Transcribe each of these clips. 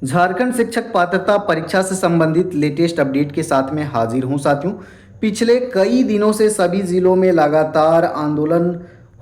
झारखंड शिक्षक पात्रता परीक्षा से संबंधित लेटेस्ट अपडेट के साथ में हाजिर हूं साथियों। पिछले कई दिनों से सभी जिलों में लगातार आंदोलन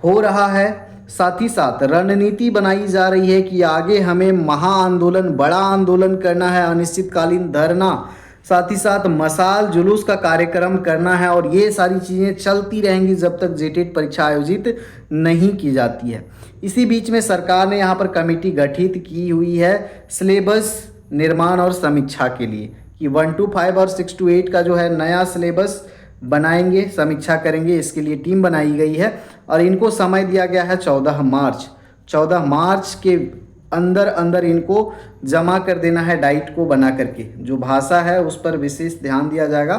हो रहा है। साथ ही साथ रणनीति बनाई जा रही है कि आगे हमें महा आंदोलन, बड़ा आंदोलन करना है, अनिश्चितकालीन धरना, साथ ही साथ मशाल जुलूस का कार्यक्रम करना है और ये सारी चीज़ें चलती रहेंगी जब तक जेटेट परीक्षा आयोजित नहीं की जाती है। इसी बीच में सरकार ने यहाँ पर कमेटी गठित की हुई है सिलेबस निर्माण और समीक्षा के लिए कि 1 to 5 और 6 to 8 का जो है नया सिलेबस बनाएंगे, समीक्षा करेंगे। इसके लिए टीम बनाई गई है और इनको समय दिया गया है 14 मार्च के अंदर अंदर इनको जमा कर देना है डाइट को बना करके। जो भाषा है उस पर विशेष ध्यान दिया जाएगा।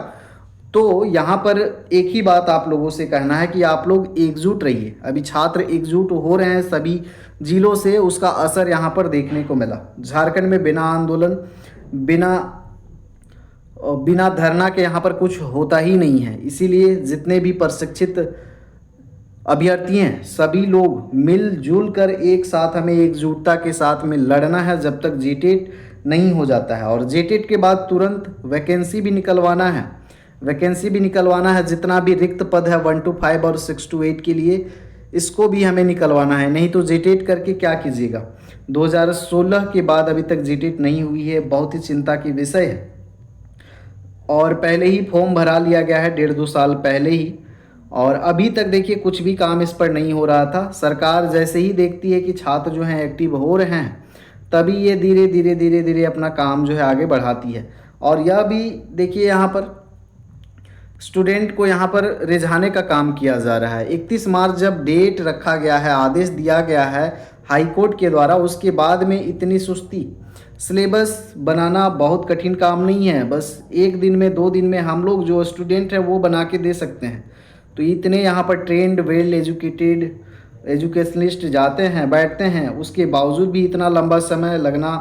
तो यहाँ पर एक ही बात आप लोगों से कहना है कि आप लोग एकजुट रहिए। अभी छात्र एकजुट हो रहे हैं सभी जिलों से, उसका असर यहाँ पर देखने को मिला। झारखंड में बिना आंदोलन, बिना धरना के यहाँ पर कुछ होता ही नहीं है। इसीलिए जितने भी प्रशिक्षित अभ्यर्थी हैं सभी लोग मिलजुल कर एक साथ हमें एकजुटता के साथ में लड़ना है जब तक जेटेट नहीं हो जाता है। और जेटेट के बाद तुरंत वैकेंसी भी निकलवाना है। जितना भी रिक्त पद है 1 to 5 और 6 to 8 के लिए, इसको भी हमें निकलवाना है। नहीं तो जेटेट करके क्या कीजिएगा। 2016 के बाद अभी तक जेटेट नहीं हुई है, बहुत ही चिंता की विषय है। और पहले ही फॉर्म भरा लिया गया है 1.5-2 साल पहले ही, और अभी तक देखिए कुछ भी काम इस पर नहीं हो रहा था। सरकार जैसे ही देखती है कि छात्र जो हैं एक्टिव हो रहे हैं, तभी ये धीरे धीरे अपना काम जो है आगे बढ़ाती है। और यह भी देखिए यहाँ पर स्टूडेंट को यहाँ पर रिझाने का काम किया जा रहा है। 31 मार्च जब डेट रखा गया है, आदेश दिया गया है हाई कोर्ट के द्वारा, उसके बाद में इतनी सुस्ती। सिलेबस बनाना बहुत कठिन काम नहीं है, बस 1 दिन में 2 दिन में हम लोग जो स्टूडेंट हैं वो बना के दे सकते हैं। तो इतने यहाँ पर ट्रेंड वेल एजुकेटेड एजुकेशनलिस्ट जाते हैं, बैठते हैं, उसके बावजूद भी इतना लंबा समय लगना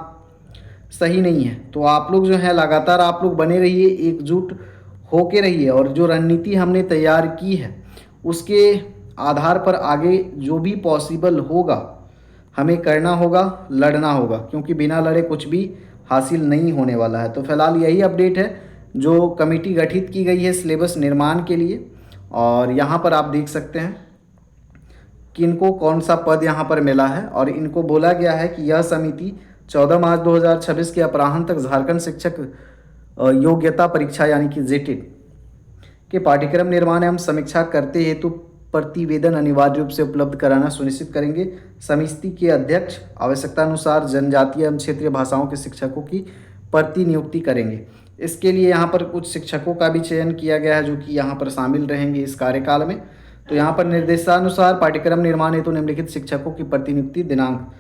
सही नहीं है। तो आप लोग जो है लगातार आप लोग बने रहिए, एकजुट होके रहिए और जो रणनीति हमने तैयार की है उसके आधार पर आगे जो भी पॉसिबल होगा हमें करना होगा, लड़ना होगा, क्योंकि बिना लड़े कुछ भी हासिल नहीं होने वाला है। तो फिलहाल यही अपडेट है। जो कमेटी गठित की गई है सिलेबस निर्माण के लिए, और यहाँ पर आप देख सकते हैं कि इनको कौन सा पद यहाँ पर मिला है और इनको बोला गया है कि यह समिति 14 मार्च 2026 के अपराह्न तक झारखंड शिक्षक योग्यता परीक्षा यानी कि जेटेट के पाठ्यक्रम निर्माण एवं समीक्षा करते हेतु प्रतिवेदन अनिवार्य रूप से उपलब्ध कराना सुनिश्चित करेंगे। समिति के अध्यक्ष आवश्यकतानुसार जनजातीय एवं क्षेत्रीय भाषाओं के शिक्षकों की प्रतिनियुक्ति करेंगे। इसके लिए यहाँ पर कुछ शिक्षकों का भी चयन किया गया है जो कि यहाँ पर शामिल रहेंगे इस कार्यकाल में। तो यहाँ पर निर्देशानुसार पाठ्यक्रम निर्माण हेतु निम्नलिखित शिक्षकों की प्रतिनियुक्ति दिनांक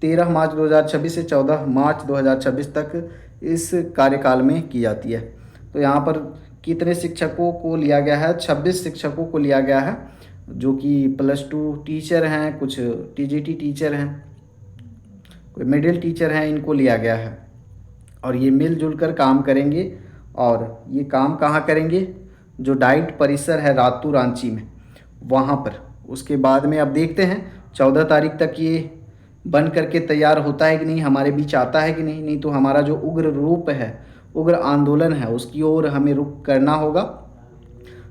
13 मार्च 2026 से 14 मार्च 2026 तक इस कार्यकाल में की जाती है। तो यहाँ पर कितने शिक्षकों को लिया गया है? 26 शिक्षकों को लिया गया है जो कि +2 टीचर हैं, कुछ टीजीटी टीचर हैं, कोई मिडिल टीचर हैं, इनको लिया गया है। और ये मिलजुल कर काम करेंगे। और ये काम कहाँ करेंगे? जो डाइट परिसर है रातू रांची में, वहाँ पर। उसके बाद में अब देखते हैं 14 तारीख तक ये बन करके तैयार होता है कि नहीं, हमारे बीच आता है कि नहीं। नहीं तो हमारा जो उग्र रूप है, उग्र आंदोलन है, उसकी ओर हमें रुख करना होगा,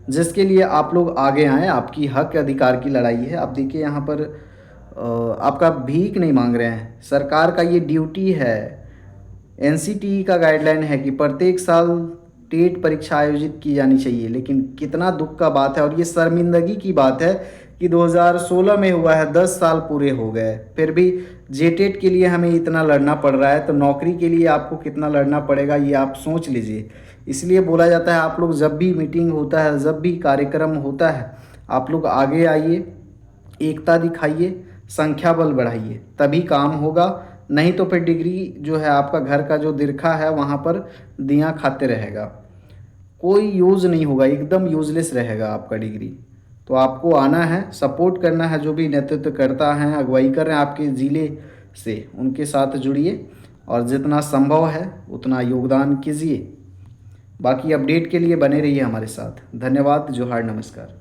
जिसके लिए आप लोग आगे आएँ। आपकी हक अधिकार की लड़ाई है। आप देखिए यहाँ पर आपका भीख नहीं मांग रहे हैं, सरकार का ये ड्यूटी है। एनसीटीई का गाइडलाइन है कि प्रत्येक साल टेट परीक्षा आयोजित की जानी चाहिए। लेकिन कितना दुख का बात है और ये शर्मिंदगी की बात है कि 2016 में हुआ है, 10 साल पूरे हो गए, फिर भी जेटेट के लिए हमें इतना लड़ना पड़ रहा है। तो नौकरी के लिए आपको कितना लड़ना पड़ेगा ये आप सोच लीजिए। इसलिए बोला जाता है आप लोग जब भी मीटिंग होता है, जब भी कार्यक्रम होता है, आप लोग आगे आइए, एकता दिखाइए, संख्या बल बढ़ाइए, तभी काम होगा। नहीं तो फिर डिग्री जो है आपका घर का जो दिरखा है वहाँ पर दियाँ खाते रहेगा, कोई यूज़ नहीं होगा, एकदम यूज़लेस रहेगा आपका डिग्री। तो आपको आना है, सपोर्ट करना है। जो भी नेतृत्व करता है, अगुवाई कर रहे हैं आपके ज़िले से, उनके साथ जुड़िए और जितना संभव है उतना योगदान कीजिए। बाकी अपडेट के लिए बने रहिए हमारे साथ। धन्यवाद। जोहार, नमस्कार।